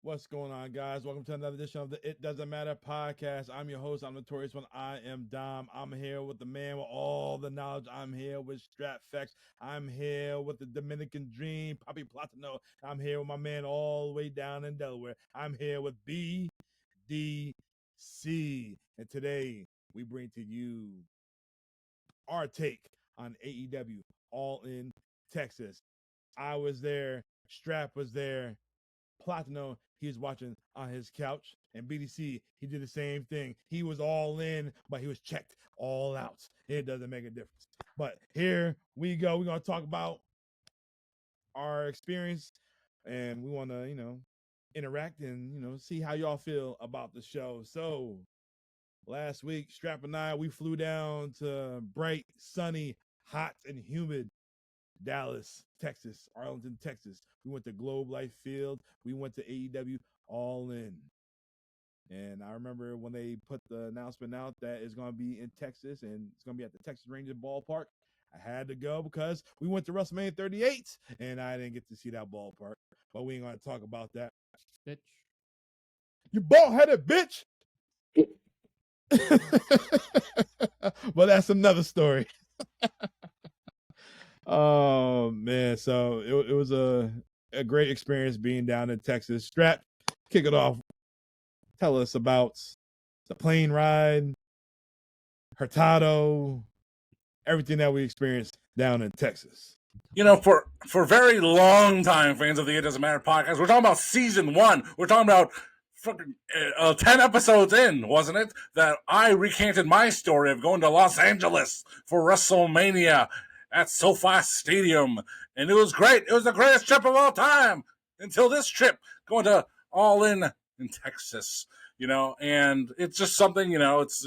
What's going on, guys? Welcome to another edition of the It Doesn't Matter podcast. I'm your host. I'm Notorious One. I am Dom. I'm here with the man with all the knowledge. I'm here with Strat Facts. I'm here with the Dominican Dream, Poppy Platano. I'm here with my man all the way down in Delaware. I'm here with BDC. And today we bring to you our take on AEW All In Texas. I was there. Strap was there. Platino, he was watching on his couch, and BDC, he did the same thing. He was all in, but he was checked all out. It doesn't make a difference. But here we go. We're going to talk about our experience, and we want to, interact and, see how y'all feel about the show. So last week, Strap and I, we flew down to bright, sunny, hot, and humid Dallas, Texas, Arlington, Texas. We went to Globe Life Field. We went to AEW All In. And I remember when they put the announcement out that it's going to be in Texas and it's going to be at the Texas Rangers ballpark. I had to go because we went to WrestleMania 38 and I didn't get to see that ballpark. But we ain't going to talk about that. Bitch. You bald-headed bitch! But that's another story. Oh man, so it was a great experience being down in Texas. Strap, kick it off. Tell us about the plane ride, Hurtado, everything that we experienced down in Texas. You know, for very long time fans of the It Doesn't Matter podcast, we're talking about season 1. We're talking about fucking 10 episodes in, wasn't it? That I recanted my story of going to Los Angeles for WrestleMania at SoFi Stadium, and it was great. It was the greatest trip of all time until this trip, going to All In Texas. And it's just something. It's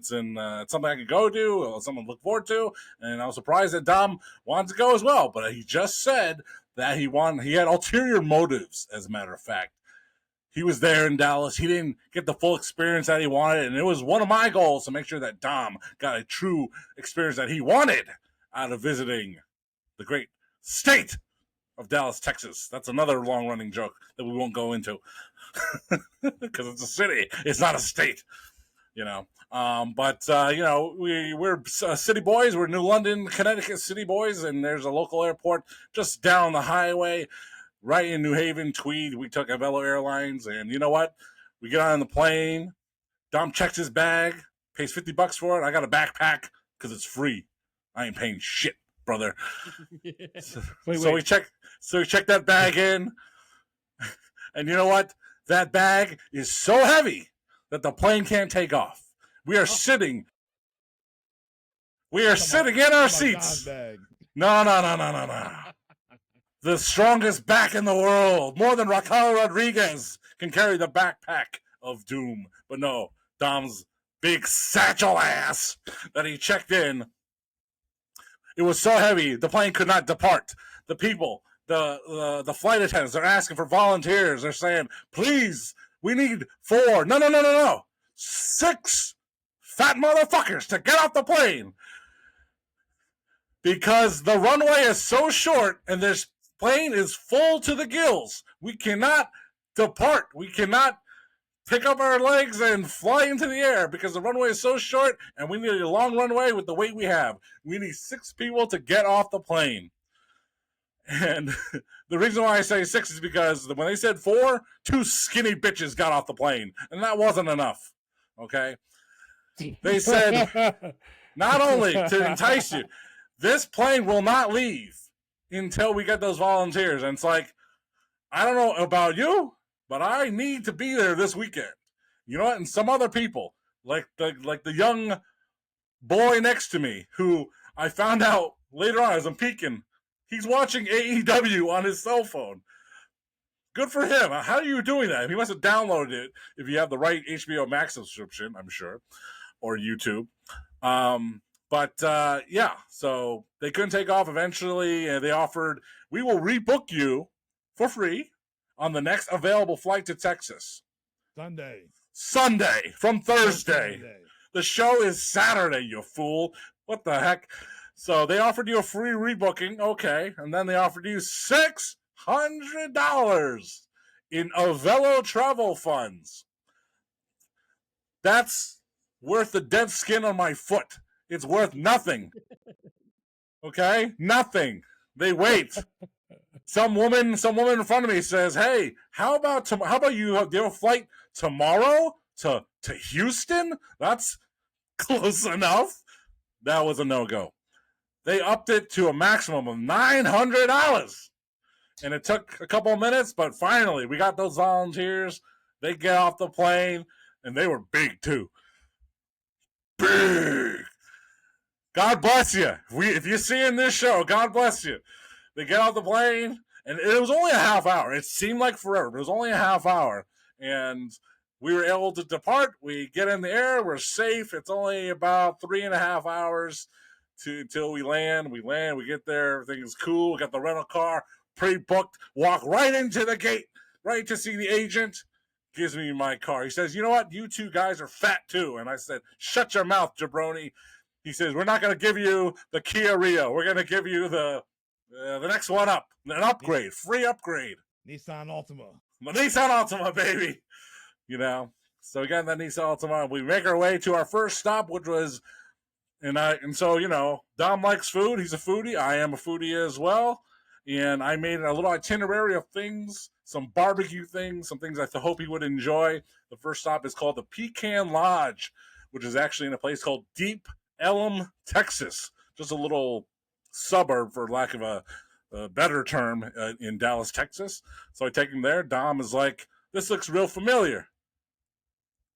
something I could go to, something to look forward to, and I was surprised that Dom wanted to go as well. But he just said that he had ulterior motives. As a matter of fact, he was there in Dallas. He didn't get the full experience that he wanted, and it was one of my goals to make sure that Dom got a true experience that he wanted out of visiting the great state of Dallas, Texas. That's another long-running joke that we won't go into because it's a city. It's not a state, We're city boys. We're New London, Connecticut city boys, and there's a local airport just down the highway right in New Haven, Tweed. We took Avello Airlines, and you know what? We get on the plane. Dom checks his bag, pays $50 for it. I got a backpack because it's free. I ain't paying shit, brother. So we check that bag in, and you know what? That bag is so heavy that the plane can't take off. We are sitting. We are sitting in our seats. No. The strongest back in the world, more than Raquel Rodriguez, can carry the backpack of doom. But no, Dom's big satchel ass that he checked in. It was so heavy, the plane could not depart. The people, the flight attendants, they're asking for volunteers. They're saying, please, we need 4. No. 6 fat motherfuckers to get off the plane. Because the runway is so short and this plane is full to the gills. We cannot depart. We cannot pick up our legs and fly into the air because the runway is so short and we need a long runway with the weight we have. We need 6 people to get off the plane. And the reason why I say 6 is because when they said 4, 2 skinny bitches got off the plane. And that wasn't enough. Okay? They said, not only to entice you, this plane will not leave until we get those volunteers. And it's like, I don't know about you, but I need to be there this weekend. You know what? And some other people, like the young boy next to me, who I found out later on as I'm peeking, he's watching AEW on his cell phone. Good for him. How are you doing that? He must have downloaded it if you have the right HBO Max subscription, I'm sure, or YouTube. So they couldn't take off eventually, and they offered, we will rebook you for free on the next available flight to Texas. Sunday from Thursday. The show is Saturday, you fool. What the heck? So they offered you a free rebooking, okay, and then they offered you $600 in Avelo travel funds. That's worth the dead skin on my foot. It's worth nothing. Okay? Nothing. They wait. Some woman in front of me says, "Hey, how about you do a flight tomorrow to Houston? That's close enough." That was a no-go. They upped it to a maximum of $900. And it took a couple of minutes, but finally we got those volunteers. They get off the plane, and they were big too. Big. God bless you. If you're seeing this show, God bless you. They get off the plane, and it was only a half hour. It seemed like forever, but it was only a half hour. And we were able to depart. We get in the air. We're safe. It's only about 3.5 hours till we land. We get there. Everything is cool. We got the rental car pre-booked. Walk right into the gate, right to see the agent. Gives me my car. He says, "You know what? You two guys are fat too." And I said, "Shut your mouth, jabroni." He says, "We're not going to give you the Kia Rio. We're going to give you the next one up, an upgrade, free upgrade. Nissan Altima. Nissan Altima, baby." You know, so we got that Nissan Altima. We make our way to our first stop, which was, and so, you know, Dom likes food. He's a foodie. I am a foodie as well. And I made a little itinerary of things, some barbecue things, some things I hope he would enjoy. The first stop is called the Pecan Lodge, which is actually in a place called Deep Ellum, Texas. Just a little suburb, for lack of a better term, in Dallas, Texas. So I take him there. Dom is like, "This looks real familiar."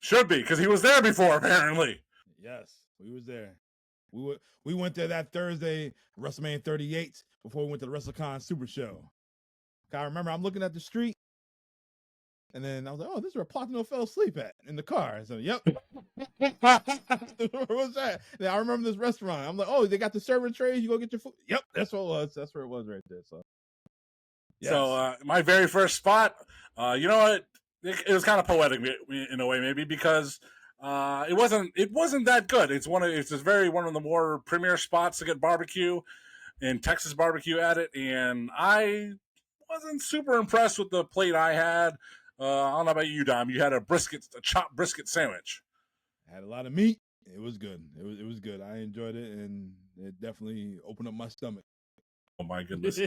Should be, because he was there before, apparently. Yes, we was there. We went there that Thursday, WrestleMania 38, before we went to the WrestleCon Super Show. I remember I'm looking at the street, and then I was like, "Oh, this is where Platino fell asleep at in the car." So, yep. What was that? And I remember this restaurant. I'm like, "Oh, they got the serving trays. You go get your food." Yep, that's what it was. That's where it was right there. So, yes. So my very first spot, you know what? It was kind of poetic in a way, maybe, because it wasn't that good. It's one of the more premier spots to get barbecue, and Texas barbecue at it, and I wasn't super impressed with the plate I had. I don't know about you, Dom. You had a chopped brisket sandwich. I had a lot of meat. It was good. It was good. I enjoyed it, and it definitely opened up my stomach. Oh my goodness,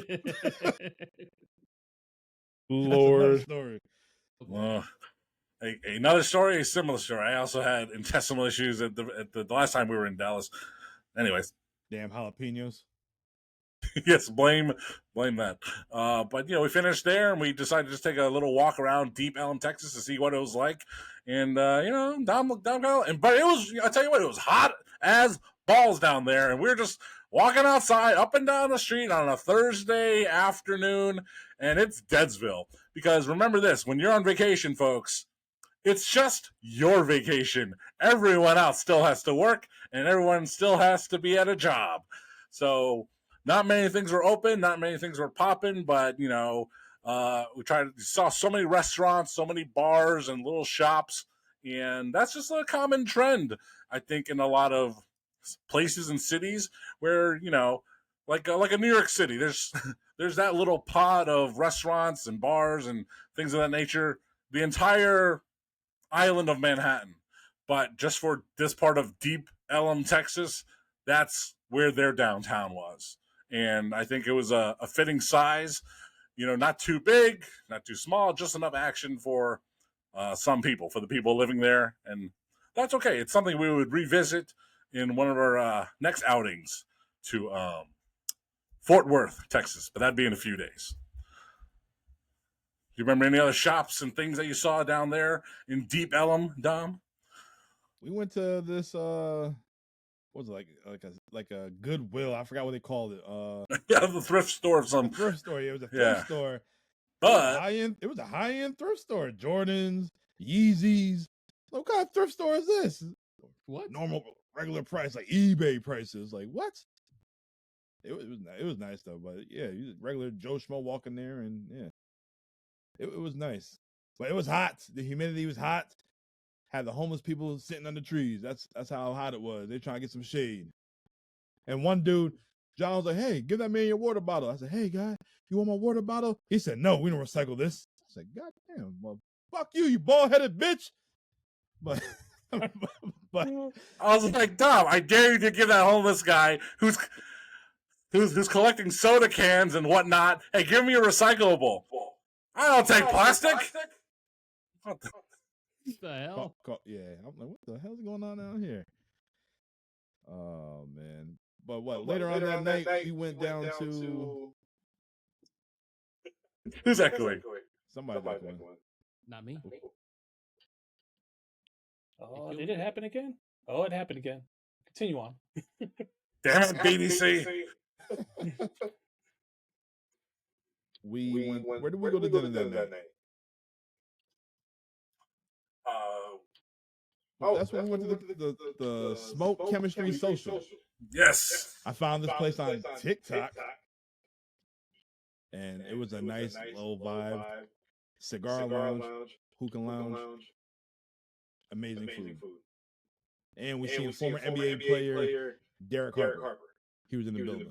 Lord. Story. Another story, a similar story. I also had intestinal issues at the last time we were in Dallas. Anyways, damn jalapenos. Yes, blame that. But you know, we finished there, and we decided to just take a little walk around Deep Ellum, Texas, to see what it was like. And you know, Dom, but it was. I tell you what, it was hot as balls down there, and we were just walking outside, up and down the street on a Thursday afternoon, and it's Deadsville. Because remember this: when you're on vacation, folks, it's just your vacation. Everyone else still has to work, and everyone still has to be at a job. So not many things were open, not many things were popping, but you know, we saw so many restaurants, so many bars and little shops, and that's just a common trend, I think, in a lot of places and cities where, you know, like a New York City, there's that little pod of restaurants and bars and things of that nature, the entire island of Manhattan. But just for this part of Deep Ellum, Texas, that's where their downtown was. And I think it was a fitting size, you know, not too big, not too small, just enough action for some people, for the people living there. And that's okay. It's something we would revisit in one of our next outings to Fort Worth, Texas, but that'd be in a few days. Do you remember any other shops and things that you saw down there in Deep Ellum, Dom? We went to this what was it, like a Goodwill? I forgot what they called it. Yeah, the thrift store of some thrift store. Yeah, it was a thrift store. But it was a high-end thrift store. Jordans, Yeezys. What kind of thrift store is this? What? Normal regular price, like eBay prices. Like what? It was nice though, but yeah, you just regular Joe Schmo walking there, and yeah. It was nice. But it was hot. The humidity was hot. Had the homeless people sitting under trees. That's how hot it was. They're trying to get some shade. And one dude, John was like, "Hey, give that man your water bottle." I said, "Hey, guy, you want my water bottle?" He said, "No, we don't recycle this." said, God damn, well, fuck you bald-headed bitch. But I was like, Dom, I dare you to give that homeless guy who's collecting soda cans and whatnot, hey, give me a recyclable. I don't take plastic. What the hell? Yeah, I'm like, what the hell's going on out here? Oh man! But later on that night, we went down to. Who's echoing? Somebody's echoing. Not me. Oh, did it happen again? Oh, it happened again. Continue on. Damn it, BDC. We went. Where did we go to dinner that night? That's when we went to the Smoke Chemistry Social. Yes. I found this place on TikTok. And it was a nice low vibe. Cigar lounge, hookah lounge. Amazing food. And we seen former NBA player Derek Harper. He was in the building.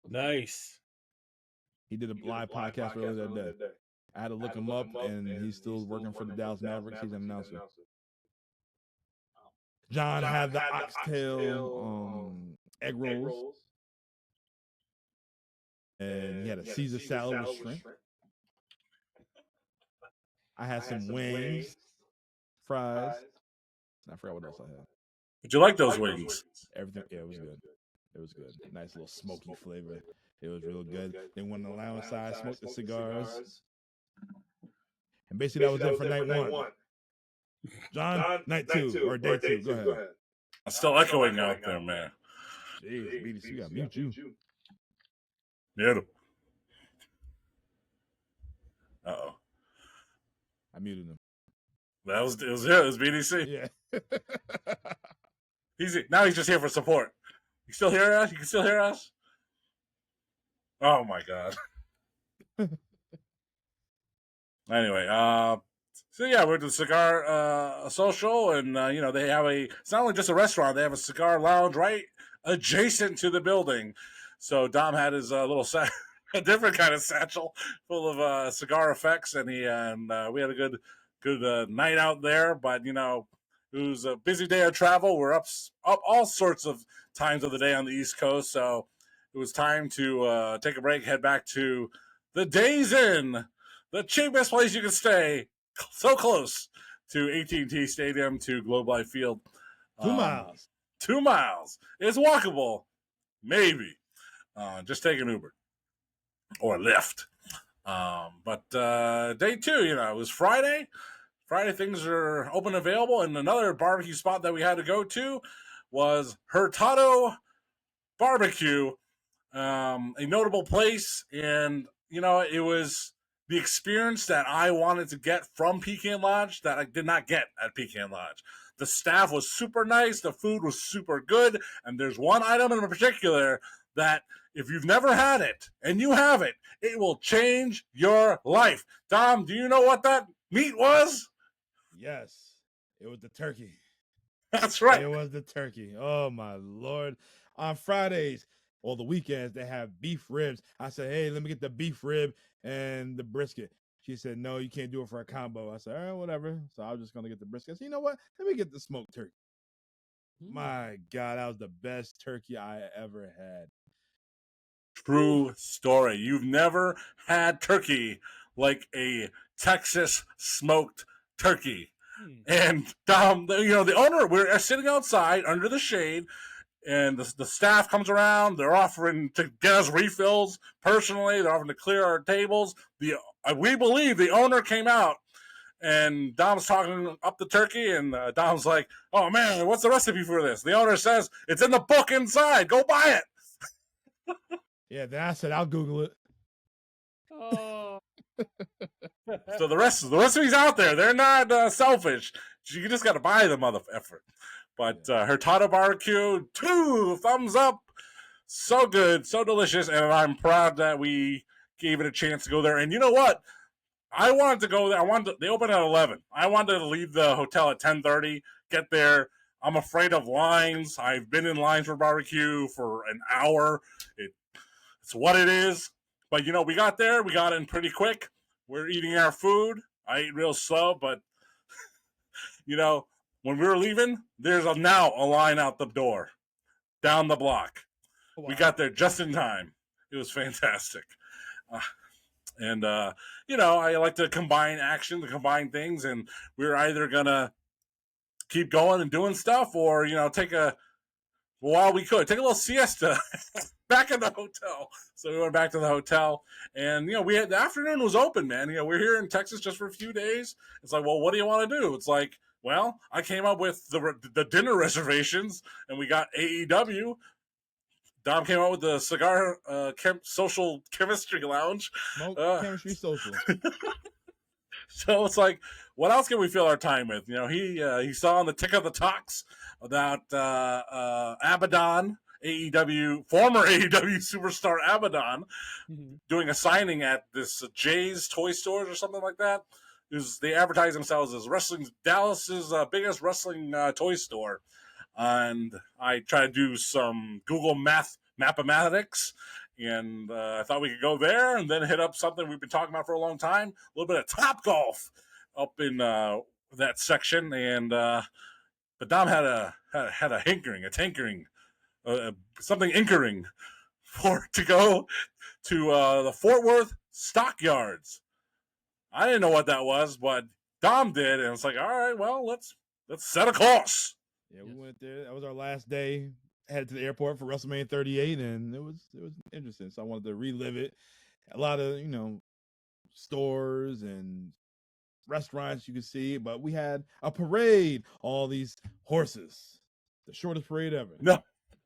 Nice. He did a live podcast earlier that day. I had to look him up, and he's still working for the Dallas Mavericks. He's an announcer. John had the oxtail egg rolls. And he had a Caesar salad with shrimp. I had some wings, fries. I forgot what else I had. Did you like those wings? Everything, yeah, it was good. It was good. Nice little smoky flavor. It was real good. Then went on the lounge side, smoked the cigars. And basically that was it for night one. John, night two, or day two. Go ahead. I'm still echoing out there, man. Jeez, BDC, you got to mute you. Yeah. Uh-oh. I muted him. It was BDC. Yeah. Now he's just here for support. You still hear us? You can still hear us? Oh my god. Anyway, so yeah, we're at the cigar social, and they have it's not only just a restaurant, they have a cigar lounge right adjacent to the building. So Dom had his little a different kind of satchel full of cigar effects, and we had a good night out there. But it was a busy day of travel. We're up all sorts of times of the day on the East Coast, so it was time to take a break, head back to the Days Inn, the cheapest place you can stay, so close to AT&T Stadium, to Globe Life Field. 2 miles. 2 miles. It's walkable, maybe. Just take an Uber or Lyft. But day two, it was Friday. Friday things are open and available. And another barbecue spot that we had to go to was Hurtado Barbecue, a notable place. And, it was the experience that I wanted to get from Pecan Lodge that I did not get at Pecan Lodge. The staff was super nice. The food was super good. And there's one item in particular that if you've never had it and you have it, it will change your life. Dom, do you know what that meat was? Yes, it was the turkey. That's right. It was the turkey. Oh, my Lord. On Fridays or the weekends, they have beef ribs. I said, hey, let me get the beef rib and the brisket. She said, no, you can't do it for a combo. I said, all right, whatever. So I was just going to get the brisket. So you know what? Let me get the smoked turkey. My God, that was the best turkey I ever had. True story. You've never had turkey like a Texas smoked turkey. And Dom, the owner, we're sitting outside under the shade, and the staff comes around. They're offering to get us refills personally. They're offering to clear our tables. We believe the owner came out, and Dom's talking up the turkey, and Dom's like, oh man, what's the recipe for this? The owner says, it's in the book inside. Go buy it. Yeah, then I said, I'll Google it. Oh. So the recipe's out there. They're not selfish. You just got to buy the mother effort. But Hurtado Barbecue, 2 thumbs up. So good, so delicious, and I'm proud that we gave it a chance to go there. And you know what? I wanted to go there. They opened at 11. I wanted to leave the hotel at 10:30, get there. I'm afraid of lines. I've been in lines for barbecue for an hour. It's what it is. But, we got there. We got in pretty quick. We're eating our food. I eat real slow, but when we were leaving, there's now a line out the door, down the block. Wow. We got there just in time. It was fantastic. And I like to combine things, and we were either gonna keep going and doing stuff, or take a little siesta back in the hotel. So we went back to the hotel, and the afternoon was open, man. We're here in Texas just for a few days. It's like, well, what do you want to do? It's like, well, I came up with the dinner reservations, and we got AEW. Dom came out with the cigar social chemistry lounge. Smoke chemistry social. So it's like, what else can we fill our time with? He saw on the tick of the talks about Abaddon, former AEW superstar Abaddon, doing a signing at this Jay's toy stores or something like that. They advertise themselves as Dallas's biggest wrestling toy store. And I tried to do some Google mathematics, and I thought we could go there and then hit up something we've been talking about for a long time, a little bit of Top Golf up in that section. And but Dom had a tinkering, something inkering to go to the Fort Worth Stockyards. I didn't know what that was, but Dom did, and it's like, all right, well, let's set a course. Yeah, we went there. That was our last day. Headed to the airport for WrestleMania 38, and it was interesting. So I wanted to relive it. A lot of stores and restaurants you could see, but we had a parade. All these horses, the shortest parade ever. No,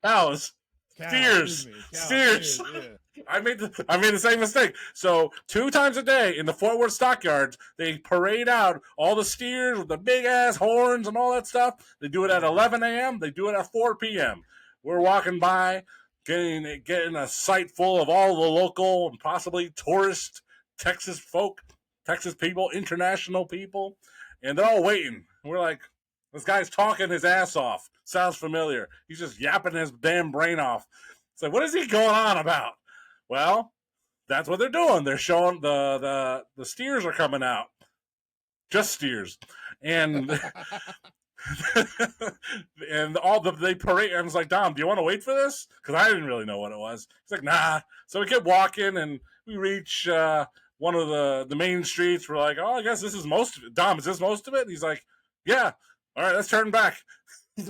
cows. Steers. Yeah. I made the same mistake. So 2 times a day in the Fort Worth Stockyards, they parade out all the steers with the big ass horns and all that stuff. They do it at 11 a.m. They do it at 4 p.m. We're walking by, getting a sight full of all the local and possibly tourist Texas folk, Texas people, international people, and they're all waiting. We're like, this guy's talking his ass off. Sounds familiar. He's just yapping his damn brain off. It's like, what is he going on about? Well, that's what they're doing. They're showing the steers are coming out. Just steers. And and they parade. And I was like, Dom, do you want to wait for this? Because I didn't really know what it was. He's like, nah. So we kept walking, and we reach one of the main streets. We're like, oh, I guess this is most of it. Dom, is this most of it? And he's like, yeah. All right, let's turn back.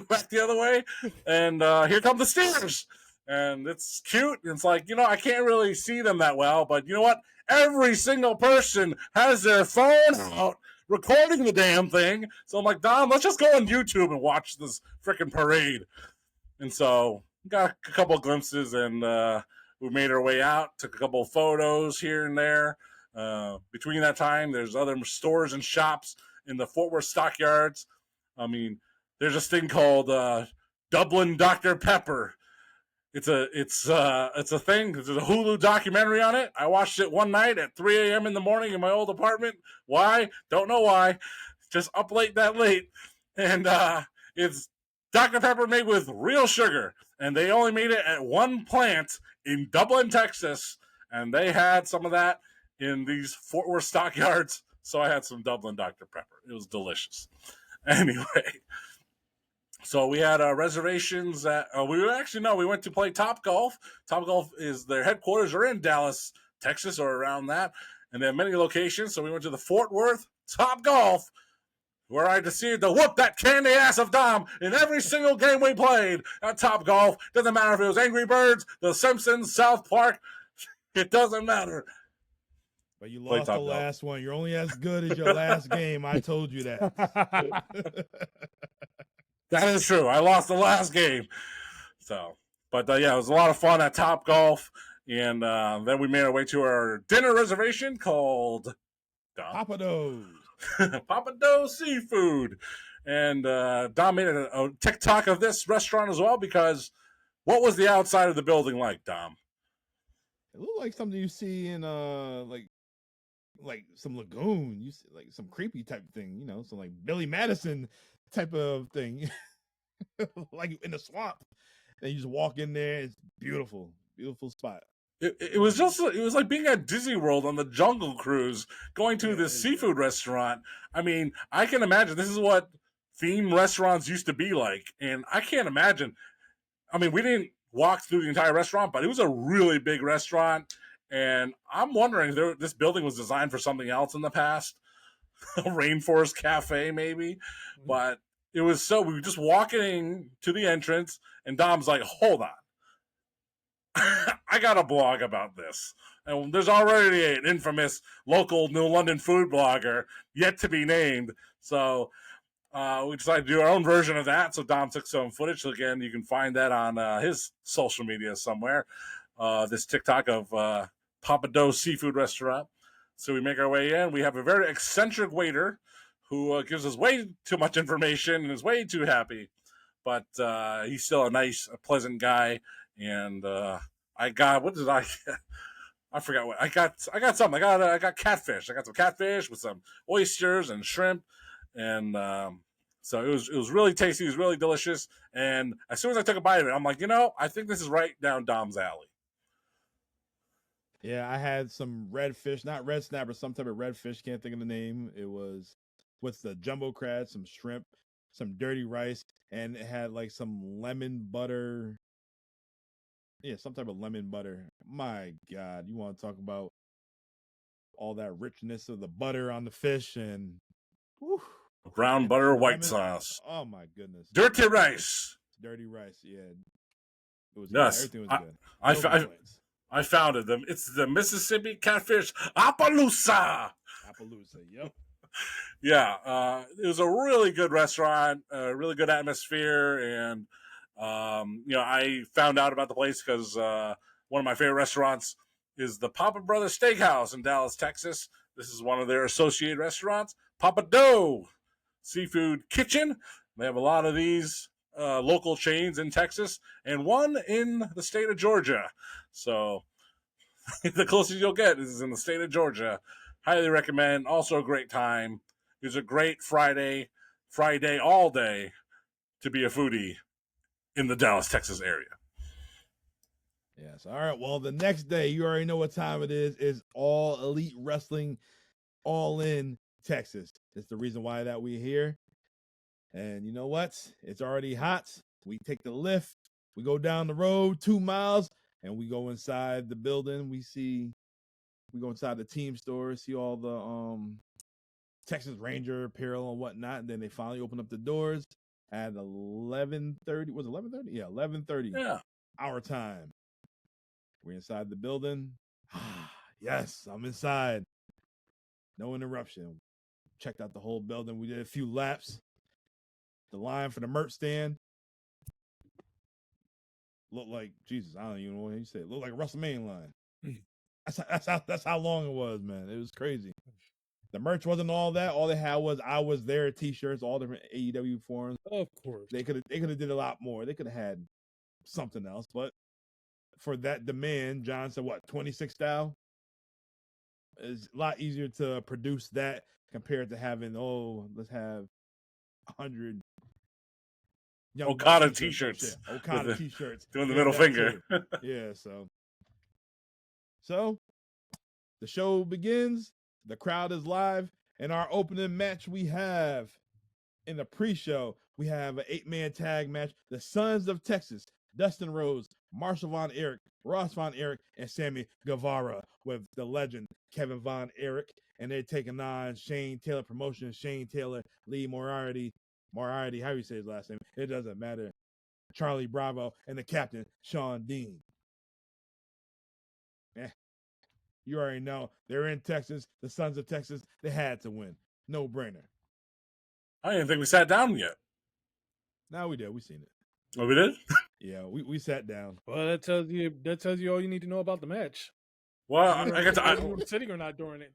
Back the other way, and here come the steers. And it's cute. And it's like, I can't really see them that well, but you know what? Every single person has their phone out recording the damn thing. So I'm like, Dom, let's just go on YouTube and watch this freaking parade. And so got a couple of glimpses, and we made our way out, took a couple of photos here and there. Between that time, there's other stores and shops in the Fort Worth Stockyards. I mean, there's this thing called Dublin Dr. Pepper. It's a thing. There's a Hulu documentary on it. I watched it one night at 3 a.m. in the morning in my old apartment. Why? Don't know why. Just up late that late. And it's Dr. Pepper made with real sugar. And they only made it at one plant in Dublin, Texas. And they had some of that in these Fort Worth Stockyards. So I had some Dublin Dr. Pepper. It was delicious. Anyway. So we had reservations at, we went to play Top Golf. Top Golf their headquarters are in Dallas, Texas, or around that. And they have many locations. So we went to the Fort Worth Top Golf, where I decided to whoop that candy ass of Dom in every single game we played at Top Golf. Doesn't matter if it was Angry Birds, The Simpsons, South Park. It doesn't matter. But you lost the last one. You're only as good as your last game. I told you that. That is true. I lost the last game. So, but yeah, it was a lot of fun at Top Golf. And then we made our way to our dinner reservation called Papa Do's. Papa Do's Seafood. And Dom made a TikTok of this restaurant as well, because what was the outside of the building like, Dom? It looked like something you see in like some lagoon. You see like some creepy type thing, some like Billy Madison type of thing. Like in the swamp. And you just walk in there, it's beautiful spot. It was like being at Disney World on the Jungle Cruise, going to this seafood restaurant. I mean, I can imagine this is what theme restaurants used to be like, and I can't imagine. I mean, we didn't walk through the entire restaurant, but it was a really big restaurant, and I'm wondering if this building was designed for something else in the past, a rainforest cafe maybe, but it was so we were just walking to the entrance, and Dom's like, "Hold on." I got a blog about this. And there's already an infamous local New London food blogger yet to be named. So we decided to do our own version of that. So Dom took some footage. So again, you can find that on his social media somewhere. This TikTok of Papa Do's Seafood Restaurant. So we make our way in. We have a very eccentric waiter who gives us way too much information and is way too happy. But he's still a nice, pleasant guy. And I got, what did I get? I forgot what I got. I got something. I got catfish. I got some catfish with some oysters and shrimp, and so it was really tasty. It was really delicious. And as soon as I took a bite of it, I'm like, I think this is right down Dom's alley. Yeah, I had some red fish, not red snapper, some type of red fish. Can't think of the name. It was with the jumbo crab, some shrimp, some dirty rice, and it had like some lemon butter. Yeah, some type of lemon butter. My God, you want to talk about all that richness of the butter on the fish and whew, brown butter, white lemon sauce. Oh my goodness, dirty rice. Dirty rice. Yeah, it was yes. good. Everything was good. I found it. It's the Mississippi Catfish Appaloosa. Appaloosa. Yep. Yeah, it was a really good restaurant, a really good atmosphere, and I found out about the place because one of my favorite restaurants is the Papa Brothers Steakhouse in Dallas, Texas. This is one of their associated restaurants, Papa Dough Seafood Kitchen. They have a lot of these local chains in Texas and one in the state of Georgia. So the closest you'll get is in the state of Georgia. Highly recommend. Also a great time. It was a great Friday all day to be a foodie in the Dallas, Texas area. Yes. All right. Well, the next day, you already know what time it is All Elite Wrestling All In Texas. It's the reason why that we're here. And you know what? It's already hot. We take the lift. We go down the road 2 miles and we go inside the building. We go inside the team store, see all the Texas Ranger apparel and whatnot. And then they finally open up the doors at 11:30. Was it 11:30? Yeah, 11:30. Yeah. Our time. We're inside the building. Yes, I'm inside. No interruption. Checked out the whole building. We did a few laps. The line for the merch stand looked like Jesus. I don't even know what you say. It looked like a WrestleMania line. That's how long it was, man. It was crazy. The merch wasn't all that. All they had was "I was there" T-shirts, all different AEW forms. Of course, they could have did a lot more. They could have had something else, but for that demand, John said, "What 26 style?" It's a lot easier to produce that compared to having let's have 100 Okada t-shirts. Yeah, Okada t-shirts. Doing the middle finger. Yeah, so the show begins. The crowd is live. And our opening match we have in the pre-show, we have an 8-man tag match. The Sons of Texas, Dustin Rhodes, Marshall Von Erich, Ross Von Erich, and Sammy Guevara with the legend Kevin Von Erich. And they're taking on Shane Taylor Promotions, Shane Taylor, Lee Moriarty, how do you say his last name? It doesn't matter. Charlie Bravo, and the captain, Sean Dean. You already know. They're in Texas. The Sons of Texas, they had to win. No brainer. I didn't think we sat down yet. No, we did. We seen it. Oh, we did? Yeah, we sat down. Well, that tells you all you need to know about the match. Well, I got to sitting or not during it.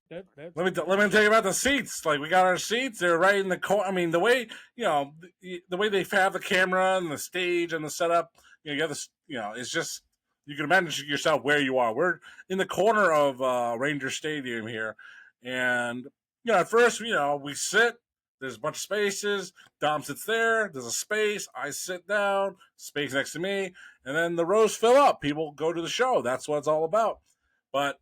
Let me tell you about the seats. Like, we got our seats. They're right in the corner. I mean, the way the way they have the camera and the stage and the setup. You have this. It's just you can imagine yourself where you are. We're in the corner of Ranger Stadium here, and at first we sit. There's a bunch of spaces. Dom sits there. There's a space. I sit down. Space next to me. And then the rows fill up. People go to the show. That's what it's all about. But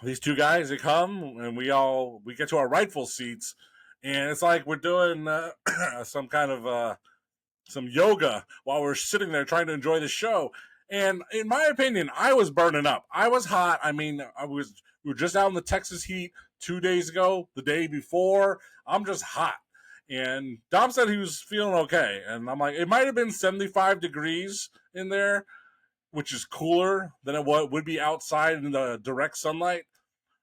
these two guys, they come and we get to our rightful seats. And it's like we're doing some kind of some yoga while we're sitting there trying to enjoy the show. And in my opinion, I was burning up. I was hot. I mean, we were just out in the Texas heat 2 days ago, the day before. I'm just hot. And Dom said he was feeling okay. And I'm like, it might have been 75 degrees in there, which is cooler than it would be outside in the direct sunlight.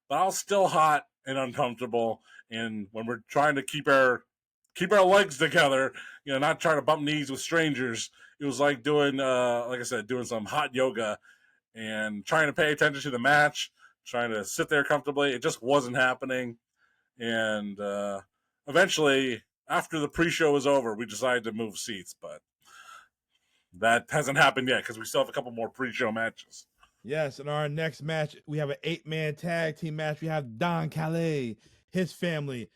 But I was still hot and uncomfortable. And when we're trying to keep our legs together, not trying to bump knees with strangers, it was like doing, like I said, doing some hot yoga and trying to pay attention to the match, trying to sit there comfortably. It just wasn't happening. And eventually, after the pre-show was over, we decided to move seats, but that hasn't happened yet because we still have a couple more pre-show matches. Yes, in our next match, we have an 8-man tag team match. We have Don Calais, his family.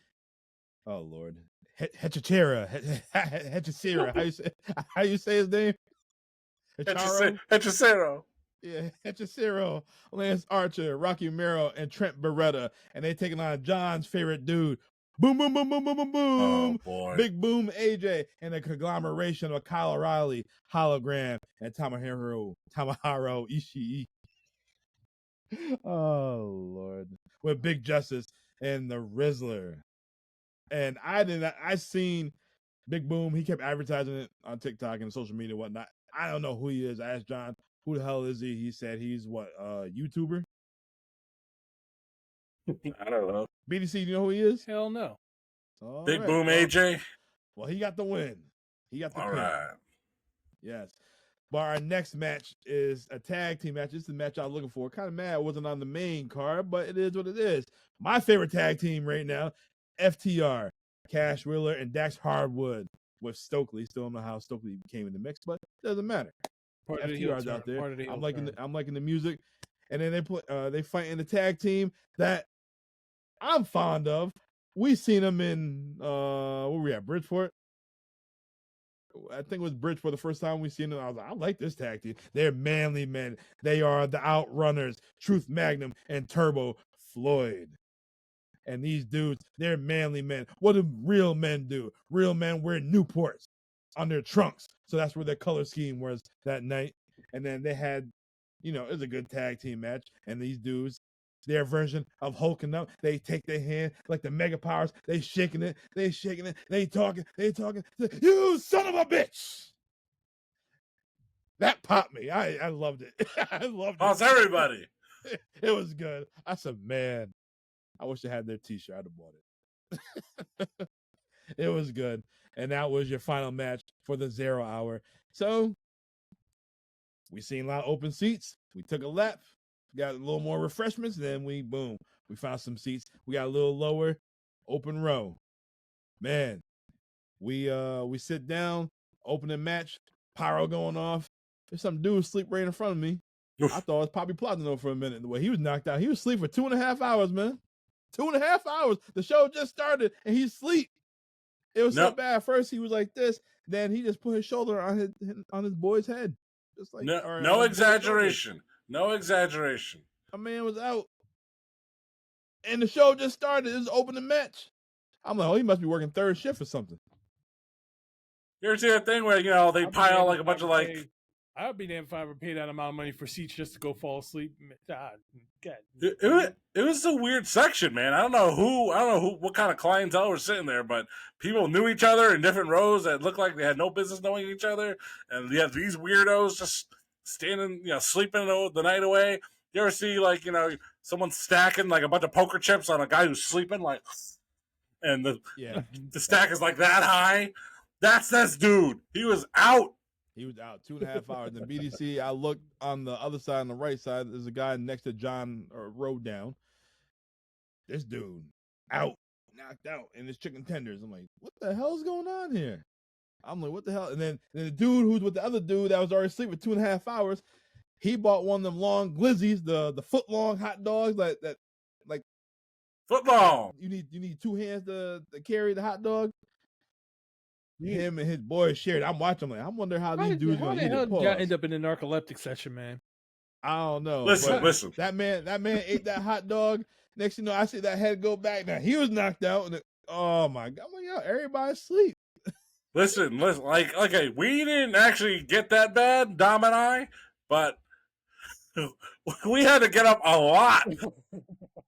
Oh, Lord. Hechicera. How you say his name? Hechicero. Yeah, Hechicero, Lance Archer, Rocky Romero, and Trent Beretta. And they taking on John's favorite dude. Boom, boom, boom, boom, boom, boom, boom. Oh, boy. Big Boom AJ and a conglomeration of Kyle O'Reilly, Hologram, and Tomohiro Ishii. Oh, Lord. With Big Justice and the Rizzler. And I seen Big Boom. He kept advertising it on TikTok and social media and whatnot. I don't know who he is. I asked John, who the hell is he? He said he's what, YouTuber? I don't know. BDC, do you know who he is? Hell no. All Big right, Boom AJ. Well, he got the win. He got the All pin. right. Yes. But our next match is a tag team match. This is the match I was looking for. Kind of mad it wasn't on the main card, but it is what it is. My favorite tag team right now, FTR, Cash Wheeler, and Dax Hardwood with Stokely. Still don't know how Stokely came in the mix, but it doesn't matter. FTR's out there. I'm liking the music. And then they fight in the tag team that I'm fond of. We seen them in where were we at? Bridgeport. I think it was Bridgeport the first time we seen them. I was like, I like this tag team. They're manly men. They are the Outrunners, Truth Magnum, and Turbo Floyd. And these dudes, they're manly men. What do real men do? Real men wear Newports on their trunks. So that's where their color scheme was that night. And then they had, it was a good tag team match. And these dudes, their version of hulking up, they take their hand like the Mega Powers. They shaking it. They talking. You son of a bitch! That popped me. I loved it. I loved it. How's everybody? It was good. I said, man, I wish I had their T-shirt. I'd have bought it. It was good. And that was your final match for the 0 hour. So we seen a lot of open seats. We took a lap, got a little more refreshments, then we found some seats. We got a little lower, open row. Man, we sit down, opening match, pyro going off. There's some dude asleep right in front of me. Oof. I thought it was Poppy Plotino for a minute. The way he was knocked out. He was asleep for 2.5 hours, man. 2.5 hours. The show just started and he's asleep. It was so bad. First he was like this, then he just put his shoulder on his boy's head. Just like no exaggeration. No exaggeration. A man was out. And the show just started. It was opening match. I'm like, oh, he must be working third shift or something. You ever see that thing where, they pile like a bunch of like... I would be damned if I ever paid that amount of money for seats just to go fall asleep. God. It was a weird section, man. I don't know what kind of clientele were sitting there, but people knew each other in different rows that looked like they had no business knowing each other. And you have these weirdos just standing, sleeping the night away. You ever see someone stacking like a bunch of poker chips on a guy who's sleeping, and the stack is like that high? That's this dude. He was out. He was out 2.5 hours. In BDC, I looked on the other side, on the right side. There's a guy next to John Road down. This dude out, knocked out, and his chicken tenders. I'm like, what the hell is going on here? I'm like, what the hell? And then the dude who's with the other dude that was already asleep for 2.5 hours, he bought one of them long glizzies, the foot long hot dogs that like Football. You need two hands to carry the hot dog. Him and his boys shared. I'm watching like I wonder how these dudes gonna eat it. Y'all end up in a narcoleptic session, man? I don't know. Listen. That man ate that hot dog. Next thing you know, I see that head go back. Now he was knocked out. And oh my god! I'm like, yo, everybody's asleep. Listen. Like, okay, we didn't actually get that bad, Dom and I, but we had to get up a lot.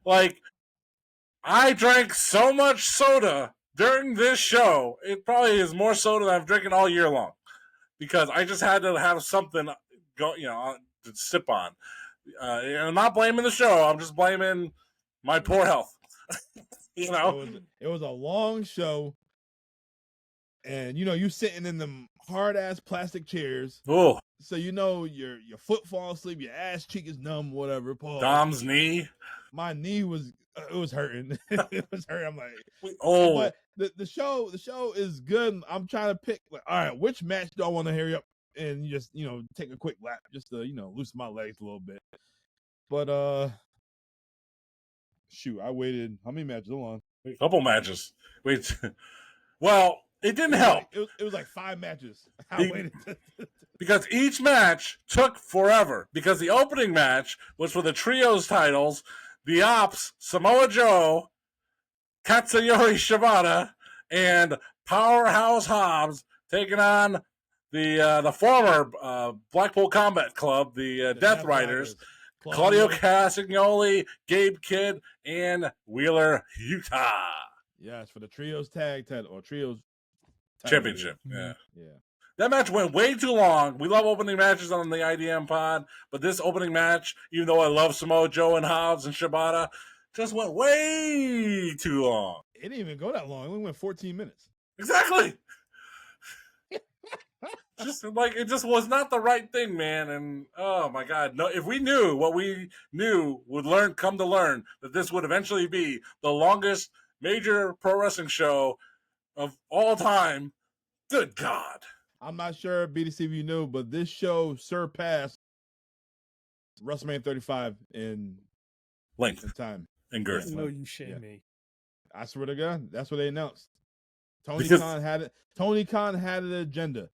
Like, I drank so much soda during this show. It probably is more soda than I've drinking all year long because I just had to have something to sip on. I'm not blaming the show. I'm just blaming my poor health. You know, it was a long show, and you sitting in them hard ass plastic chairs. Oh, so your foot falls asleep, your ass cheek is numb, whatever. Pause. Dom's knee. My knee was hurting. It was hurting. I'm like, oh, but the show is good. I'm trying to pick like, all right, which match do I want to hurry up and just take a quick lap just to loosen my legs a little bit. But shoot, I waited. How many matches? Hold on. A couple matches. Wait, well, it didn't help. It was like 5 matches. I waited because each match took forever. Because the opening match was for the trios titles. The Ops, Samoa Joe, Katsuyori Shibata, and Powerhouse Hobbs taking on the former Blackpool Combat Club, the Death Riders, Claudio Castagnoli, Gabe Kidd, and Wheeler Utah. Yes, for the trios tag title or trios championship. Yeah. Yeah. That match went way too long. We love opening matches on the IDM pod, but this opening match, even though I love Samoa Joe and Hobbs and Shibata, just went way too long. It didn't even go that long. It only went 14 minutes. Exactly. It just was not the right thing, man. And oh my God, no! If we knew what we knew come to learn that this would eventually be the longest major pro wrestling show of all time, good God. I'm not sure, BDC, if you knew, but this show surpassed WrestleMania 35 in length, in time, and girth. No, you shame me. I swear to God, that's what they announced. Tony Khan had it. Tony Khan had an agenda.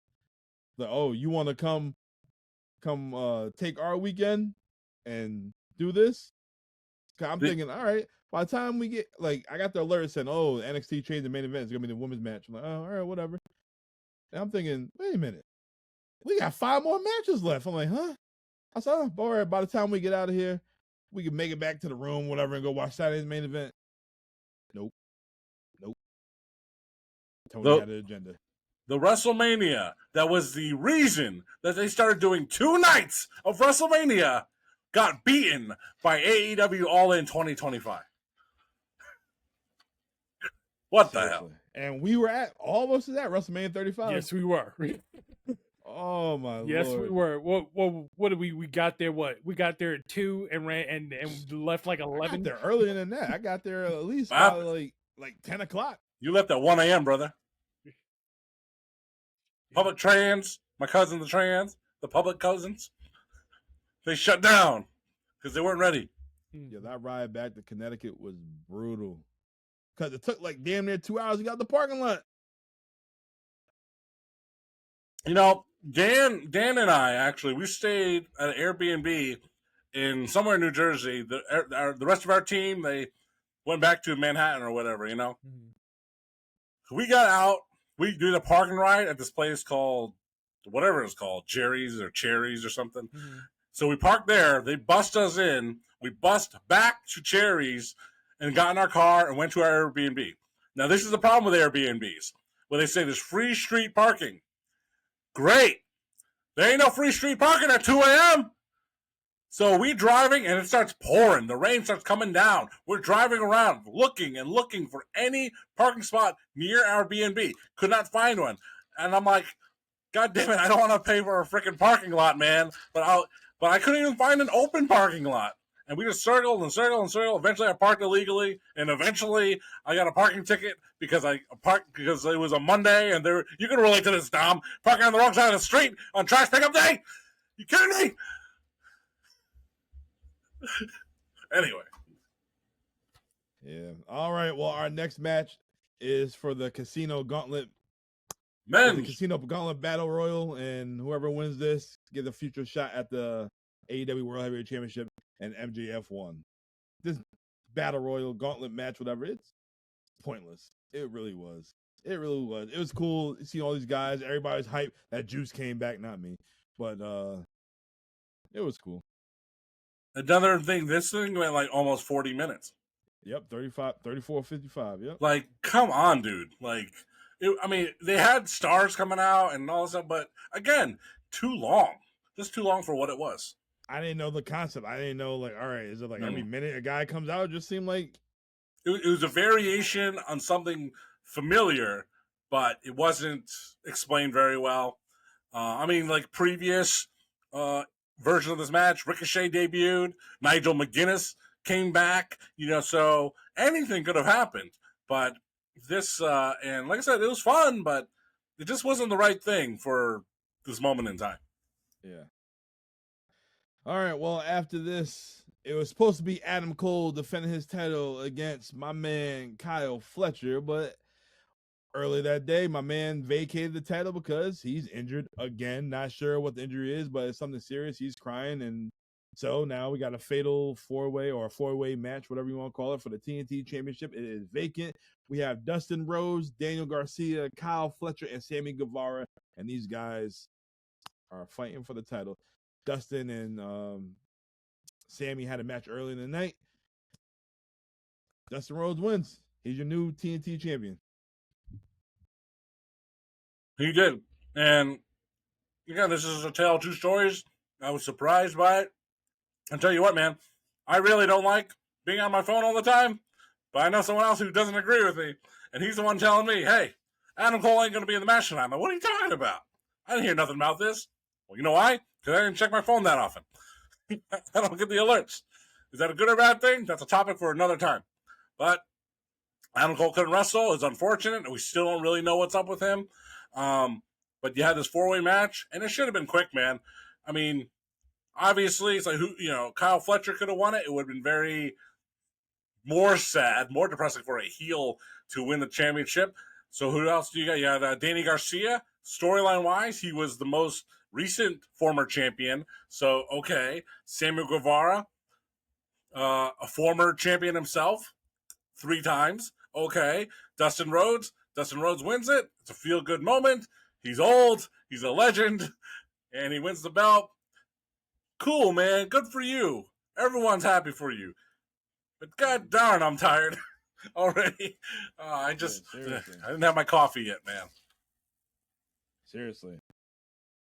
Like, oh, you want to come take our weekend and do this? I'm thinking, all right. By the time we get I got the alert saying, oh, NXT changed the main event. It's gonna be the women's match. I'm like, oh, all right, whatever. And I'm thinking, wait a minute, we got 5 more matches left. I'm like, huh? I said, oh, all right, by the time we get out of here, we can make it back to the room, whatever, and go watch Saturday's main event. Nope. Tony had an agenda. The WrestleMania that was the reason that they started doing 2 nights of WrestleMania got beaten by AEW All In 2025. What the hell? And we were all of us at WrestleMania 35. Yes, we were. Oh my Lord. Yes, we were. What did we got there? What we got there at 2 and ran and left like 11. I got there earlier than that. I got there at least probably like 10 o'clock. You left at 1 a.m., brother. Public trans, my cousin the trans, the public cousins, they shut down because they weren't ready. Yeah, that ride back to Connecticut was brutal. Because it took like damn near 2 hours to get out the parking lot. Dan and I, actually, we stayed at an Airbnb in somewhere in New Jersey. The rest of our team, they went back to Manhattan or whatever, So we got out. We did a parking ride at this place called, whatever it's called, Jerry's or Cherries or something. Mm-hmm. So we parked there. They bussed us in. We bussed back to Cherries and got in our car and went to our Airbnb. Now, this is the problem with Airbnbs. Where they say there's free street parking. Great. There ain't no free street parking at 2 a.m. So we driving and it starts pouring. The rain starts coming down. We're driving around looking for any parking spot near our B&B. Could not find one. And I'm like, God damn it, I don't want to pay for a freaking parking lot, man. But I couldn't even find an open parking lot. And we just circled and circled and circled. Eventually I parked illegally. And eventually I got a parking ticket because I parked because it was a Monday. And you can relate to this, Dom. Parking on the wrong side of the street on trash pickup day. You kidding me? Anyway. Yeah. All right. Well, our next match is for the Casino Gauntlet. Men. The Casino Gauntlet Battle Royal, and whoever wins this gets a future shot at the AEW World Heavyweight Championship and MJF won. This Battle Royal Gauntlet match, whatever, it's pointless. It really was. It really was. It was cool to see all these guys. Everybody's hyped. That Juice came back, not me. But it was cool. Another thing, this thing went like almost 40 minutes. Yep, 34, 55. Yep. Like, come on, dude. Like, I mean, they had stars coming out and all this stuff, but again, too long. Just too long for what it was. I didn't know the concept. I didn't know, like, all right, is it like every minute a guy comes out? It just seemed like it was a variation on something familiar, but it wasn't explained very well. I mean, like previous version of this match, Ricochet debuted, Nigel McGuinness came back, so anything could have happened. But this, and like I said, it was fun, but it just wasn't the right thing for this moment in time. Yeah. All right, well, after this, it was supposed to be Adam Cole defending his title against my man Kyle Fletcher, but early that day, my man vacated the title because he's injured again. Not sure what the injury is, but it's something serious. He's crying, and so now we got a fatal four-way or a four-way match, whatever you want to call it, for the TNT Championship. It is vacant. We have Dustin Rhodes, Daniel Garcia, Kyle Fletcher, and Sammy Guevara, and these guys are fighting for the title. Dustin and Sammy had a match early in the night. Dustin Rhodes wins. He's your new TNT champion. He did. And again, this is a tale of two stories. I was surprised by it. I'll tell you what, man, I really don't like being on my phone all the time, but I know someone else who doesn't agree with me, and he's the one telling me, hey, Adam Cole ain't going to be in the match tonight. I'm like, what are you talking about? I didn't hear nothing about this. Well, you know why? Because I didn't check my phone that often. I don't get the alerts. Is that a good or bad thing? That's a topic for another time. But Adam Cole couldn't wrestle. It's unfortunate. We still don't really know what's up with him. But you had this four-way match, and it should have been quick, man. I mean, obviously, it's like, Kyle Fletcher could have won it. It would have been very more sad, more depressing for a heel to win the championship. So who else do you got? You had Danny Garcia. Storyline-wise, he was the most recent former champion. So, okay. Samuel Guevara, a former champion himself, 3 times. Okay. Dustin Rhodes wins it. It's a feel-good moment. He's old. He's a legend. And he wins the belt. Cool, man. Good for you. Everyone's happy for you. But god darn, I'm tired already. I didn't have my coffee yet, man. Seriously.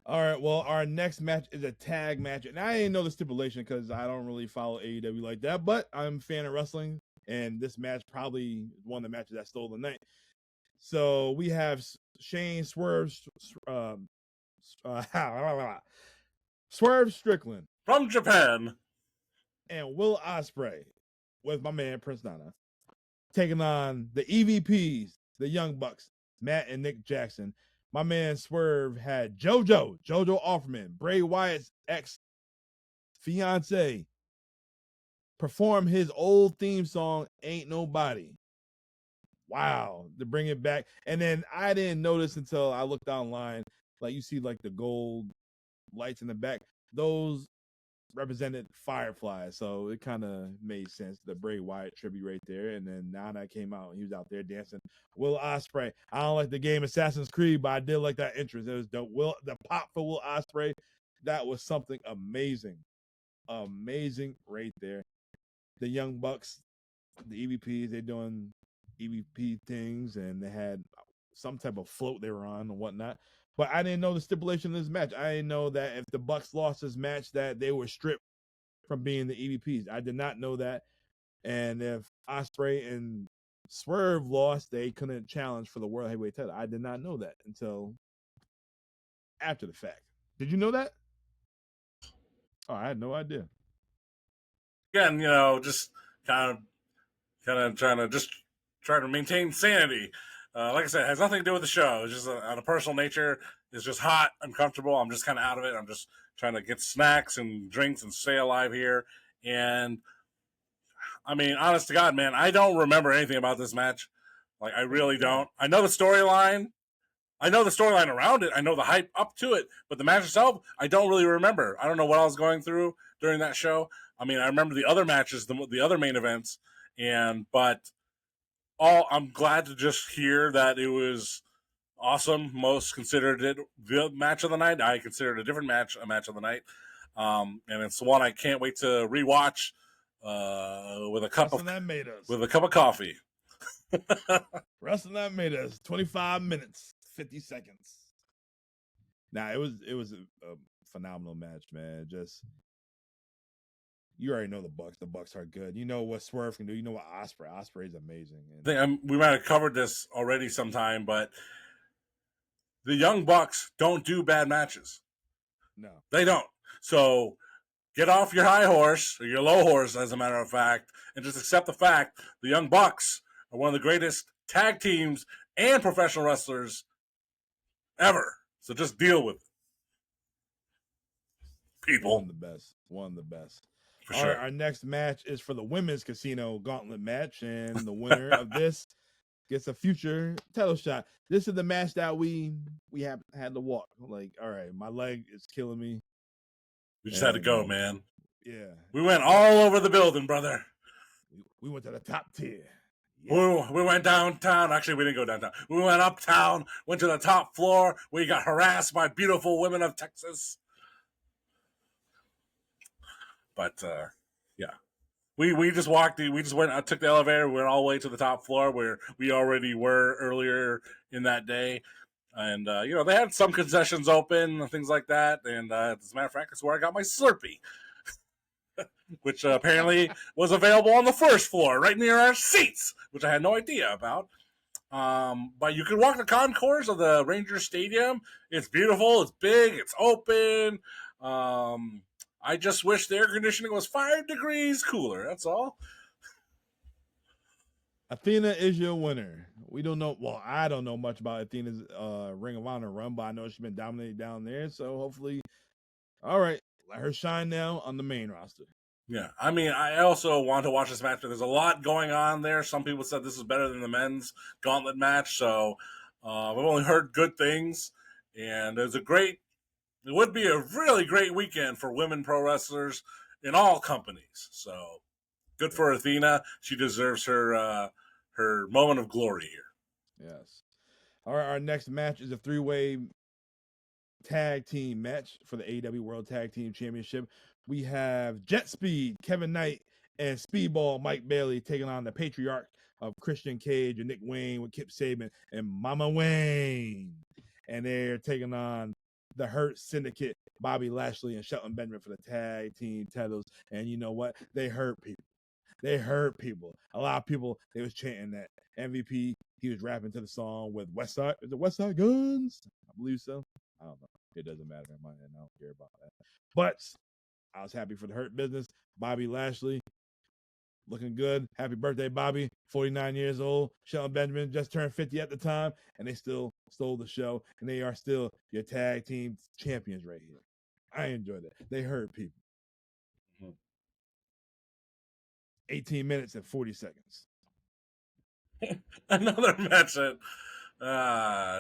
All right, well, our next match is a tag match. And I didn't know the stipulation because I don't really follow AEW like that, but I'm a fan of wrestling. And this match probably one of the matches that stole the night. So we have Shane Swerve Strickland from Japan and Will Ospreay with my man Prince Nana taking on the EVPs, the Young Bucks, Matt and Nick Jackson. My man Swerve had Jojo Offerman, Bray Wyatt's ex-fiance, perform his old theme song, Ain't Nobody. Wow, to bring it back. And then I didn't notice until I looked online, like you see like the gold lights in the back. Those represented Fireflies, so it kind of made sense. The Bray Wyatt tribute right there. And then Nana came out and he was out there dancing. Will Ospreay. I don't like the game Assassin's Creed, but I did like that entrance. It was the pop for Will Ospreay. That was something amazing right there. The Young Bucks, the EVPs, they're doing EVP things, and they had some type of float they were on and whatnot. But I didn't know the stipulation of this match. I didn't know that if the Bucks lost this match that they were stripped from being the EVPs. I did not know that. And if Ospreay and Swerve lost, they couldn't challenge for the World Heavyweight title. I did not know that until after the fact. Did you know that? Oh, I had no idea. Again, just kind of trying to maintain sanity. Like I said, it has nothing to do with the show. It's just on a personal nature. It's just hot, uncomfortable. I'm just kind of out of it. I'm just trying to get snacks and drinks and stay alive here. And I mean, honest to God, man, I don't remember anything about this match. Like, I really don't. I know the storyline. I know the storyline around it. I know the hype up to it. But the match itself, I don't really remember. I don't know what I was going through during that show. I mean, I remember the other matches, the other main events, but I'm glad to just hear that it was awesome. Most considered it the match of the night. I considered a different match a match of the night, and it's the one I can't wait to rewatch with a cup of coffee. Wrestling That Made Us, 25 minutes, 50 seconds. Nah, it was a phenomenal match, man. Just you already know the Bucks. The Bucks are good. You know what Swerve can do. You know what Osprey is amazing. And we might have covered this already sometime, but the Young Bucks don't do bad matches. No, they don't. So get off your high horse, or your low horse, as a matter of fact, and just accept the fact the Young Bucks are one of the greatest tag teams and professional wrestlers ever. So just deal with it. People. One of the best. For sure. Our next match is for the women's casino gauntlet match, and the winner of this gets a future title shot. This is the match that we had to walk. Like, all right, my leg is killing me. We just had to go, man. Yeah. We went all over the building, brother. We went to the top tier. Yeah. We went downtown. Actually, we didn't go downtown. We went uptown, went to the top floor. We got harassed by beautiful women of Texas. But, yeah. We just walked. We just went. I took the elevator. We went all the way to the top floor where we already were earlier in that day, and they had some concessions open and things like that. And as a matter of fact, that's where I got my Slurpee, which apparently was available on the first floor, right near our seats, which I had no idea about. But you can walk the concourse of the Rangers Stadium. It's beautiful. It's big. It's open. I just wish the air conditioning was 5 degrees cooler. That's all. Athena is your winner. We don't know. Well, I don't know much about Athena's Ring of Honor run, but I know she's been dominating down there. So hopefully, all right, let her shine now on the main roster. Yeah, I mean, I also want to watch this match. There's a lot going on there. Some people said this is better than the men's gauntlet match. So I've only heard good things, and it would be a really great weekend for women pro wrestlers in all companies. So good for Athena. She deserves her moment of glory here. Yes. All right, our next match is a 3-way tag team match for the AEW World Tag Team Championship. We have Jet Speed, Kevin Knight, and Speedball Mike Bailey taking on the patriarch of Christian Cage and Nick Wayne with Kip Sabian and Mama Wayne. And they're taking on the Hurt Syndicate, Bobby Lashley and Shelton Benjamin for the tag team titles. And you know what? They hurt people. A lot of people, they was chanting that MVP, he was rapping to the song with Westside. Is it Westside Guns? I believe so. I don't know. It doesn't matter in my head. I don't care about that. But I was happy for the Hurt Business. Bobby Lashley, looking good. Happy birthday, Bobby. 49 years old. Shelton Benjamin just turned 50 at the time, and they still stole the show, and they are still your tag team champions right here. I enjoyed it. They hurt people. 18 minutes and 40 seconds. Another match that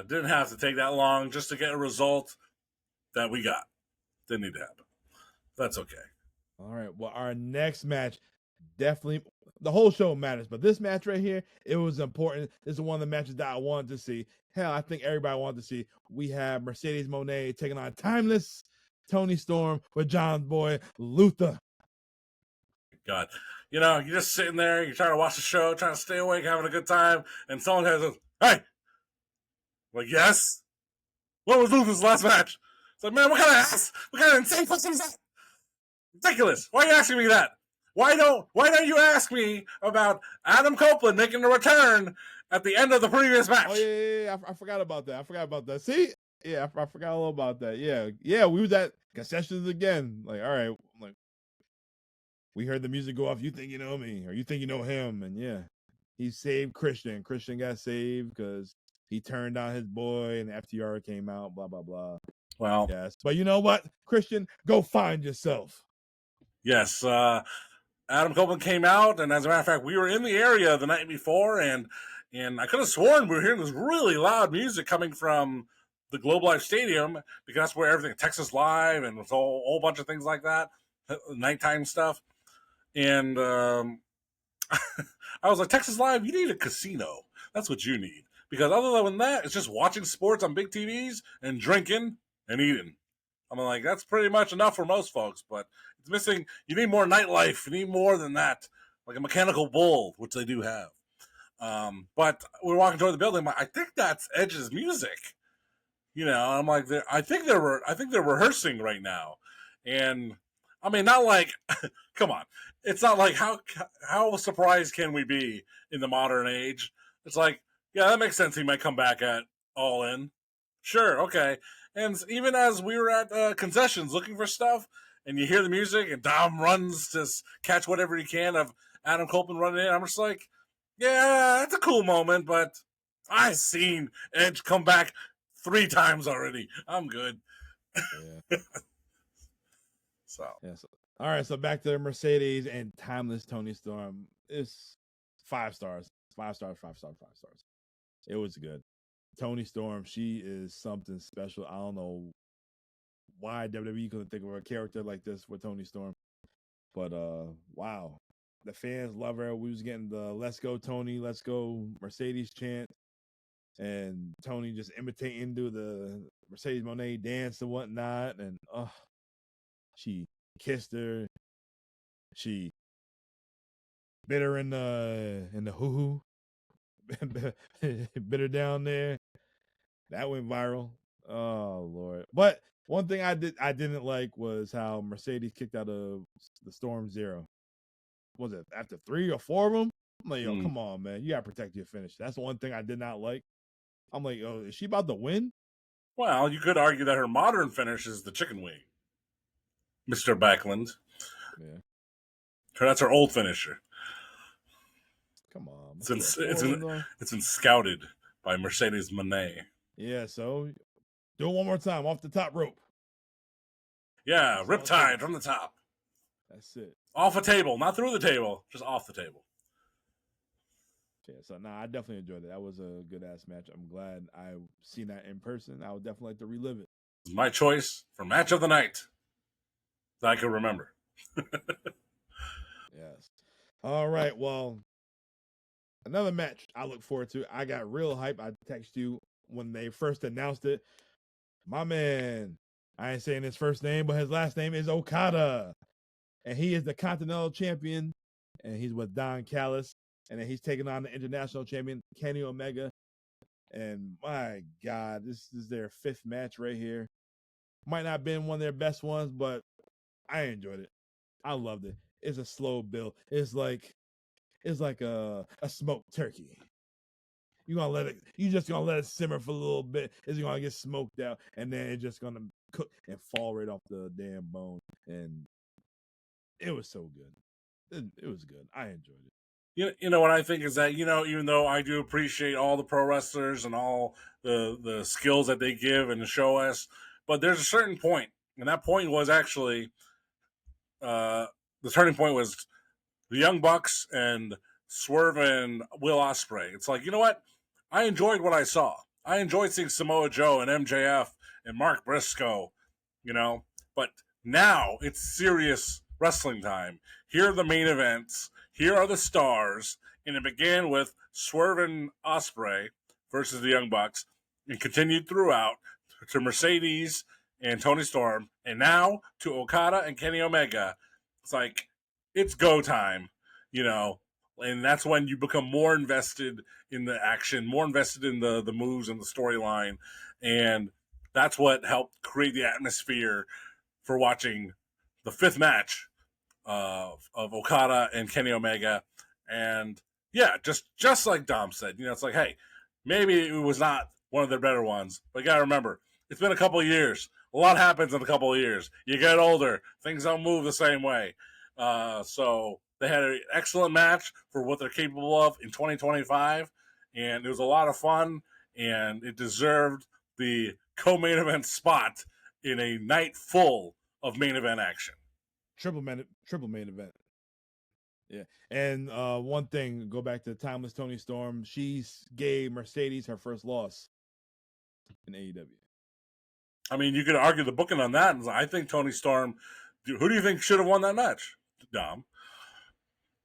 didn't have to take that long just to get a result that we got. Didn't need to happen. That's okay. All right. Well, our next match, definitely, the whole show matters, but this match right here, it was important. This is one of the matches that I wanted to see. Hell, I think everybody wanted to see. We have Mercedes Monet taking on Timeless Toni Storm with John's boy Luther. God. You're just sitting there, you're trying to watch the show, trying to stay awake, having a good time, and someone has a, hey! Like, yes? What was Luther's last match? It's like, man, what kind of insane question is that? Ridiculous. Why are you asking me that? Why don't you ask me about Adam Copeland making a return at the end of the previous match? Oh, yeah. I forgot about that. See? Yeah, I forgot all about that. Yeah, we was at concessions again. Like, all right, like, we heard the music go off. You think you know me, or you think you know him, and yeah, he saved Christian. Christian got saved because he turned on his boy, and FTR came out. Blah blah blah. Well, yes, but you know what, Christian, go find yourself. Yes, Adam Copeland came out, and as a matter of fact, we were in the area the night before, and I could have sworn we were hearing this really loud music coming from the Globe Life Stadium, because that's where everything, Texas Live, and a whole bunch of things like that, nighttime stuff. And I was like, Texas Live, you need a casino. That's what you need. Because other than that, it's just watching sports on big TVs and drinking and eating. I'm like, that's pretty much enough for most folks, but it's missing. You need more nightlife. You need more than that, like a mechanical bull, which they do have. But we're walking toward the building. I think that's Edge's music. You know, I'm like, I think they're rehearsing right now, and I mean, not like, come on, it's not like how surprised can we be in the modern age? It's like, yeah, that makes sense. He might come back at All In. Sure, okay. And even as we were at concessions looking for stuff, and you hear the music, and Dom runs to catch whatever he can of Adam Copeland running in, I'm just like, yeah, that's a cool moment, but I've seen Edge come back 3 times already. I'm good. Yeah. So, yes. All right, so back to the Mercedes and timeless Toni Storm. It's 5 stars. 5 stars, 5 stars, 5 stars. It was good. Toni Storm, she is something special. I don't know why WWE couldn't think of a character like this with Toni Storm. But wow. The fans love her. We was getting the "Let's Go Toni, Let's Go Mercedes" chant. And Toni just imitating do the Mercedes Monet dance and whatnot. And she kissed her. She bit her in the hoo-hoo. Bit her down there. That went viral. Oh Lord. But one thing I didn't like was how Mercedes kicked out of the Storm Zero. Was it after 3 or 4 of them? I'm like, yo, come on, man. You gotta protect your finish. That's the one thing I did not like. I'm like, oh, is she about to win? well, you could argue that her modern finish is the chicken wing, Mr. Backlund. Yeah. That's her old finisher. Come on. It's been scouted by Mercedes Monet. Yeah, so do it one more time off the top rope. Yeah, riptide from the top. That's it. Off a table, not through the table, just off the table. Yeah, so I definitely enjoyed it. That was a good ass match. I'm glad I've seen that in person. I would definitely like to relive it. It's my choice for match of the night that I can remember. Yes. All right. Well, another match I look forward to. I got real hype. I texted you when they first announced it. My man, I ain't saying his first name, but his last name is Okada. And he is the Continental Champion. And he's with Don Callis. And then he's taking on the International Champion, Kenny Omega. And my God, this is their 5th match right here. Might not have been one of their best ones, but I enjoyed it. I loved it. It's a slow build. It's like a smoked turkey. You just gonna let it simmer for a little bit. It's gonna get smoked out, and then it's just gonna cook and fall right off the damn bone. And it was so good. It was good. I enjoyed it. You know what I think is that, even though I do appreciate all the pro wrestlers and all the skills that they give and show us, but there's a certain point, and that point was actually the turning point was the Young Bucks and Swerve and Will Ospreay. It's like, you know what? I enjoyed what I saw. I enjoyed seeing Samoa Joe and MJF and Mark Briscoe, but now it's serious wrestling time. Here are the main events. Here are the stars. And it began with Swerve and Ospreay versus the Young Bucks and continued throughout to Mercedes and Toni Storm, and now to Okada and Kenny Omega. It's like, it's go time, and that's when you become more invested in the action, more invested in the moves and the storyline, and that's what helped create the atmosphere for watching the 5th match of Okada and Kenny Omega. And yeah, just like Dom said, it's like, hey, maybe it was not one of their better ones, but you gotta remember, it's been a couple of years. A lot happens in a couple of years. You get older, things don't move the same way. So they had an excellent match for what they're capable of in 2025, and it was a lot of fun, and it deserved the co-main event spot in a night full of main event action. Triple main event. Yeah. And one thing, go back to Timeless Tony Storm. She gave Mercedes her first loss in AEW. I mean, you could argue the booking on that. I think Tony Storm. Who do you think should have won that match, Dom?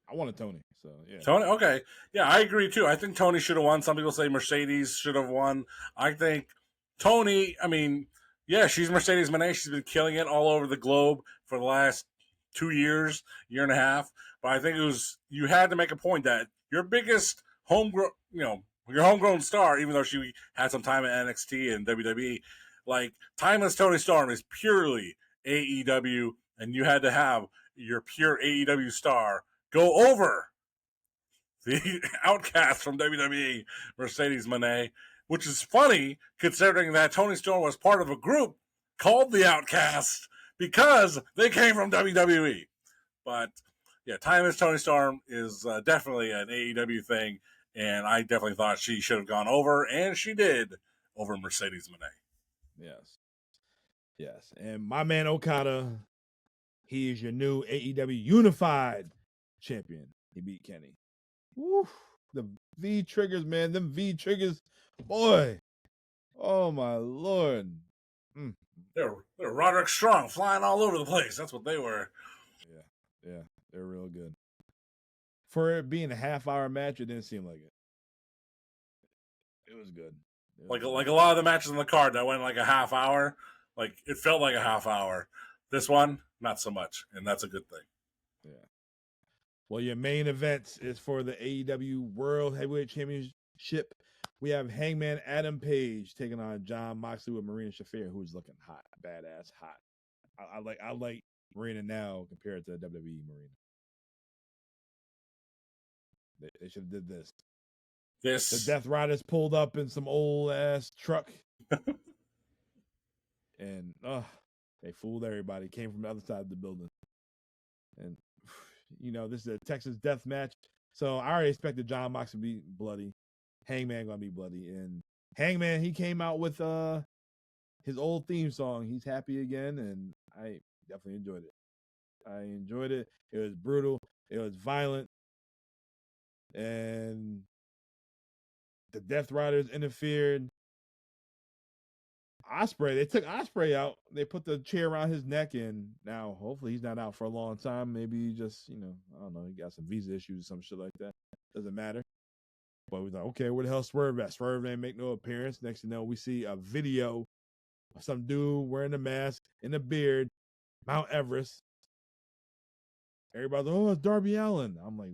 I wanted Tony, so yeah. Tony, okay, yeah, I agree too. I think Tony should have won. Some people say Mercedes should have won. I think Tony. I mean, yeah, she's Mercedes Monet. She's been killing it all over the globe for the last 2 years, year and a half. But I think you had to make a point that your biggest homegrown, your homegrown star, even though she had some time at NXT and WWE, like Timeless Tony Storm is purely AEW, and you had to have your pure AEW star go over the outcast from WWE, Mercedes Monet, which is funny considering that Tony Storm was part of a group called the Outcast because they came from WWE. But yeah, Timeless Tony Storm is definitely an AEW thing, and I definitely thought she should have gone over, and she did, over Mercedes Monet. Yes. And my man Okada, he is your new AEW Unified champion. He beat Kenny. Woo. The V triggers, man. Them V triggers, boy. Oh my Lord. They're Roderick Strong flying all over the place. That's what they were. Yeah. They're real good. For it being a half-hour match, it didn't seem like it. It was good. Like a lot of the matches on the card that went like a half hour, like it felt like a half hour. This one, not so much, and that's a good thing. Yeah. Well, your main events is for the AEW World Heavyweight Championship. We have Hangman Adam Page taking on Jon Moxley with Marina Shafir, who's looking hot, badass, hot. I like Marina now compared to WWE Marina. They should have did this. The Death Riders pulled up in some old ass truck, and they fooled everybody. Came from the other side of the building, and this is a Texas death match. So I already expected Jon Moxley to be bloody. Hangman gonna be bloody, and Hangman, he came out with his old theme song. He's happy again, and I definitely enjoyed it. It was brutal. It was violent, and the Death Riders interfered. They took Ospreay out. They put the chair around his neck, and now hopefully he's not out for a long time. Maybe he just, I don't know, he got some visa issues or some shit like that. Doesn't matter. But we thought, okay, where the hell Swerve at? Swerve didn't make no appearance. Next thing you know, we see a video of some dude wearing a mask and a beard, Mount Everest. Everybody's like, oh, it's Darby Allin. I'm like,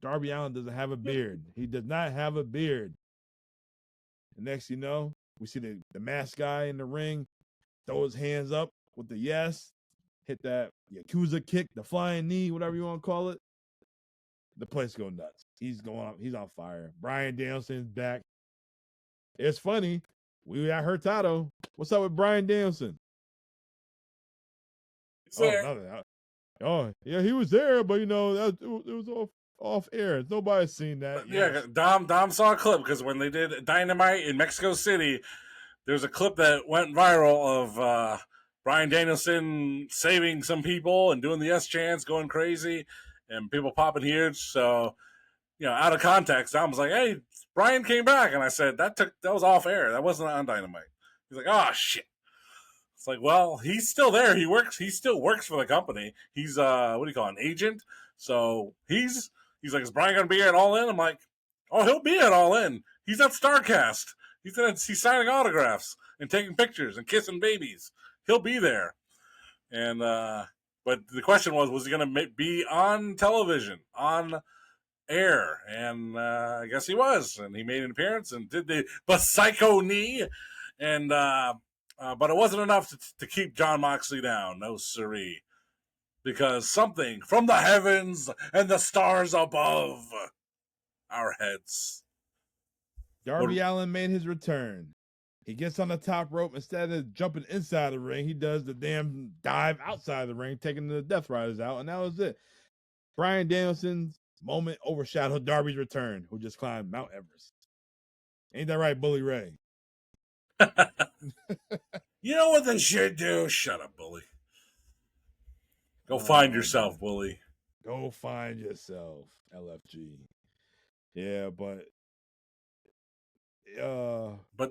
Darby Allin doesn't have a beard. He does not have a beard. And next you know, we see the masked guy in the ring throw his hands up with the yes, hit that Yakuza kick, the flying knee, whatever you want to call it. The place go nuts. He's going up. He's on fire. Bryan Danielson's back. It's funny. We got Hurtado. What's up with Bryan Danielson? Oh, yeah, he was there, but it was off air. Nobody's seen that. Yeah, Dom saw a clip because when they did Dynamite in Mexico City, there's a clip that went viral of Bryan Danielson saving some people and doing the yes chants, going crazy, and people popping huge. So, out of context, Dom was like, "Hey, Bryan came back," and I said that was off air. That wasn't on Dynamite. He's like, "Oh shit." It's like, well, he's still there. He still works for the company. He's what do you call it, an agent? So he's like, is Bryan gonna be at All In? I'm like, oh, he'll be at All In. He's at StarCast. He's signing autographs and taking pictures and kissing babies. He'll be there. And but the question was he gonna be on television, on air? And I guess he was, and he made an appearance and did the psycho knee, and but it wasn't enough to keep Jon Moxley down. No siree. Because something from the heavens and the stars above our heads. Darby Allin made his return. He gets on the top rope. Instead of jumping inside the ring, he does the damn dive outside the ring, taking the Death Riders out, and that was it. Bryan Danielson's moment overshadowed Darby's return, who just climbed Mount Everest. Ain't that right, Bully Ray? You know what they should do? Shut up, Bully. Go find yourself, Bully. Go find yourself, LFG. Yeah, but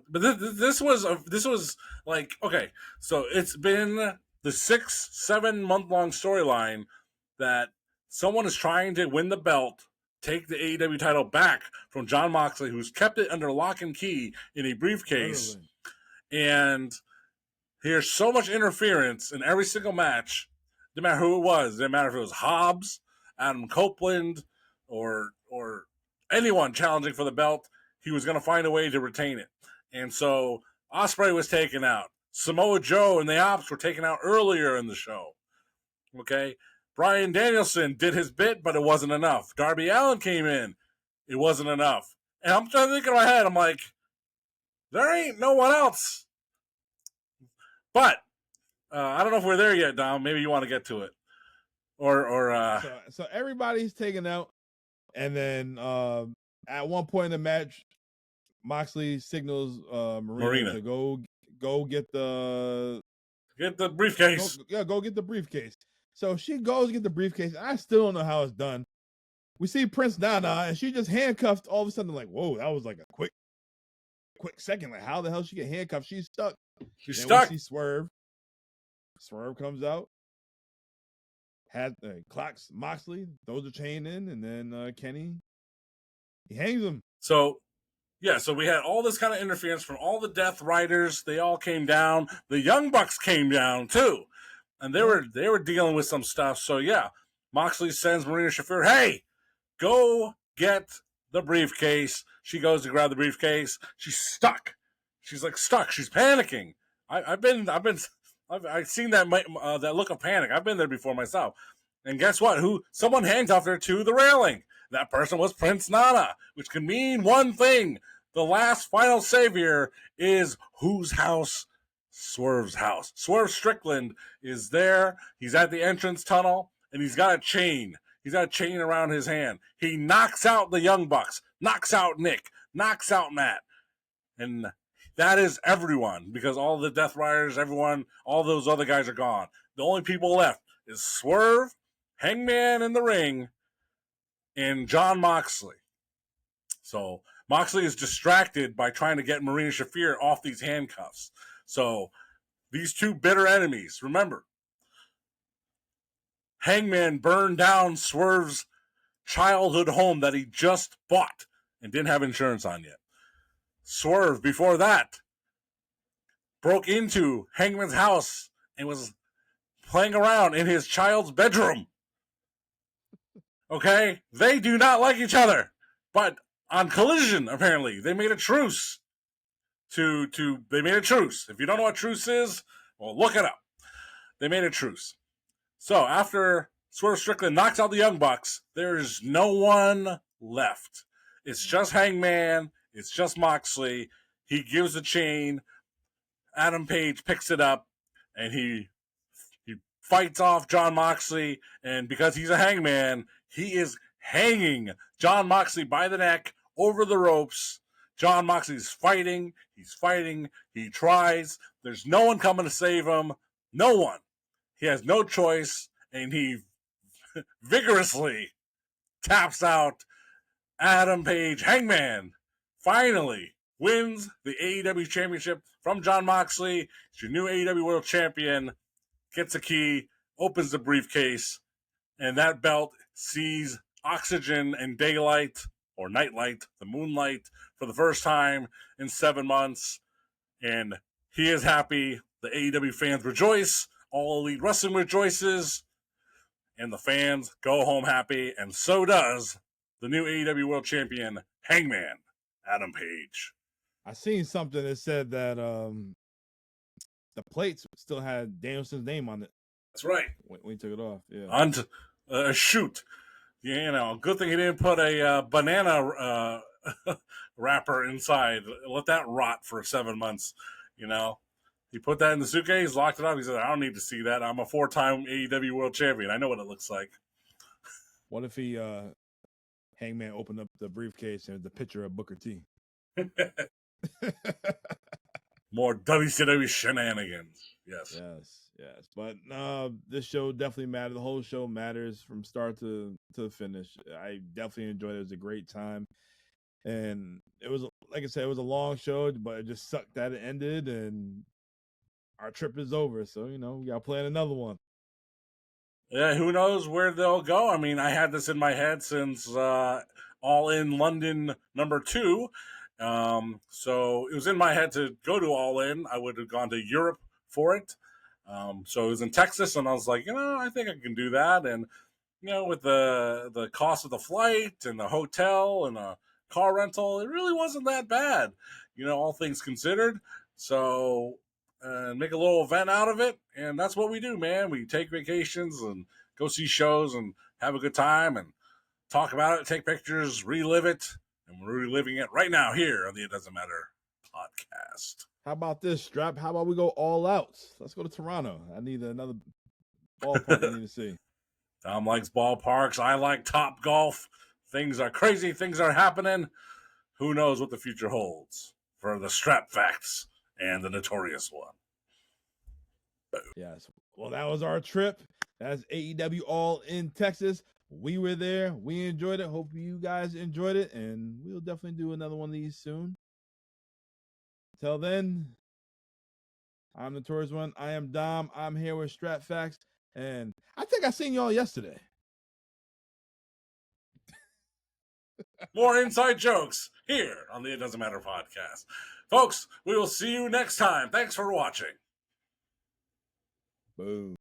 this was like, okay, so it's been the 6-7 month long storyline that someone is trying to win the belt, take the AEW title back from Jon Moxley, who's kept it under lock and key in a briefcase. literally. And there's so much interference in every single match, no matter who it was. It didn't matter if it was Hobbs, Adam Copeland, or anyone challenging for the belt. He was going to find a way to retain it. And so Ospreay was taken out. Samoa Joe and the Ops were taken out earlier in the show. Okay? Bryan Danielson did his bit, but it wasn't enough. Darby Allin came in. It wasn't enough. And I'm trying to think in my head, I'm like, there ain't no one else. But I don't know if we're there yet, Dom. Maybe you want to get to it. So everybody's taken out. And then at one point in the match, Moxley signals Marina to go get the briefcase. Go get the briefcase. So she goes to get the briefcase. I still don't know how it's done. We see Prince Nana, and she just handcuffed all of a sudden. Like, whoa, that was like a quick second. Like, how the hell she get handcuffed? She's stuck. She's then stuck. We see Swerve. Swerve comes out. Clocks Moxley, throws the chain in, and then Kenny, he hangs him. So we had all this kind of interference from all the Death Riders. They all came down. The Young Bucks came down too, and they were dealing with some stuff. So yeah, Moxley sends Marina Shafir, "Hey, go get the briefcase." She goes to grab the briefcase. She's stuck. She's like stuck. She's panicking. I've seen that look of panic. I've been there before myself. And guess what? Someone handcuffed her to the railing. That person was Prince Nana, which can mean one thing. The last final savior is whose house? Swerve's house. Swerve Strickland is there. He's at the entrance tunnel, and he's got a chain. He's got a chain around his hand. He knocks out the Young Bucks, knocks out Nick, knocks out Matt. And that is everyone, because all the Death Riders, everyone, all those other guys are gone. The only people left is Swerve, Hangman in the ring, and Jon Moxley. So Moxley is distracted by trying to get Marina Shafir off these handcuffs. So these two bitter enemies, remember, Hangman burned down Swerve's childhood home that he just bought and didn't have insurance on yet. Swerve, before that, broke into Hangman's house and was playing around in his child's bedroom. Okay? They do not like each other. But on Collision, apparently, they made a truce. They made a truce. If you don't know what truce is, well, look it up. They made a truce. So after Swerve Strickland knocks out the Young Bucks, there's no one left. It's just Hangman. It's just Moxley. He gives the chain. Adam Page picks it up, and he fights off Jon Moxley. And because he's a hangman, he is hanging Jon Moxley by the neck over the ropes. Jon Moxley's fighting. He's fighting. He tries. There's no one coming to save him. No one. He has no choice, and he vigorously taps out Adam Page. Hangman finally wins the AEW Championship from Jon Moxley. He's your new AEW World Champion. Gets a key, opens the briefcase, and that belt sees oxygen and daylight, or nightlight, the moonlight, for the first time in 7 months. And he is happy. The AEW fans rejoice. All Elite Wrestling rejoices. And the fans go home happy. And so does the new AEW World Champion, Hangman Adam Page. I seen something that said that the plates still had Danielson's name on it. That's right. When he took it off, yeah. On a shoot. You know, good thing he didn't put a banana wrapper inside. Let that rot for 7 months, you know. He put that in the suitcase, locked it up. He said, I don't need to see that. I'm a 4-time AEW World Champion. I know what it looks like. What if he, Hangman opened up the briefcase and the picture of Booker T? More WCW shenanigans. Yes. Yes, but this show definitely mattered. The whole show matters from start to finish. I definitely enjoyed it. It was a great time, and it was, like I said, it was a long show, but it just sucked that it ended, and our trip is over. So we got to plan another one. Yeah, who knows where they'll go? I mean, I had this in my head since All In London #2. So it was in my head to go to All In. I would have gone to Europe for it. So it was in Texas, and I was like, I think I can do that. And with the cost of the flight and the hotel and the car rental, it really wasn't that bad, all things considered. So make a little event out of it, and that's what we do, man. We take vacations and go see shows and have a good time and talk about it, take pictures, relive it, and we're reliving it right now here on the It Doesn't Matter podcast. How about this, Strap? How about we go all out? Let's go to Toronto. I need another ballpark I need to see. Tom likes ballparks. I like Top Golf. Things are crazy. Things are happening. Who knows what the future holds for the Strap Facts and the Notorious One. Yes. Well, that was our trip. That's AEW All In Texas. We were there. We enjoyed it. Hope you guys enjoyed it. And we'll definitely do another one of these soon. Until then, I'm the Notorious One. I am Dom. I'm here with Strat Facts. And I think I seen y'all yesterday. More inside jokes here on the It Doesn't Matter podcast. Folks, we will see you next time. Thanks for watching. Boom.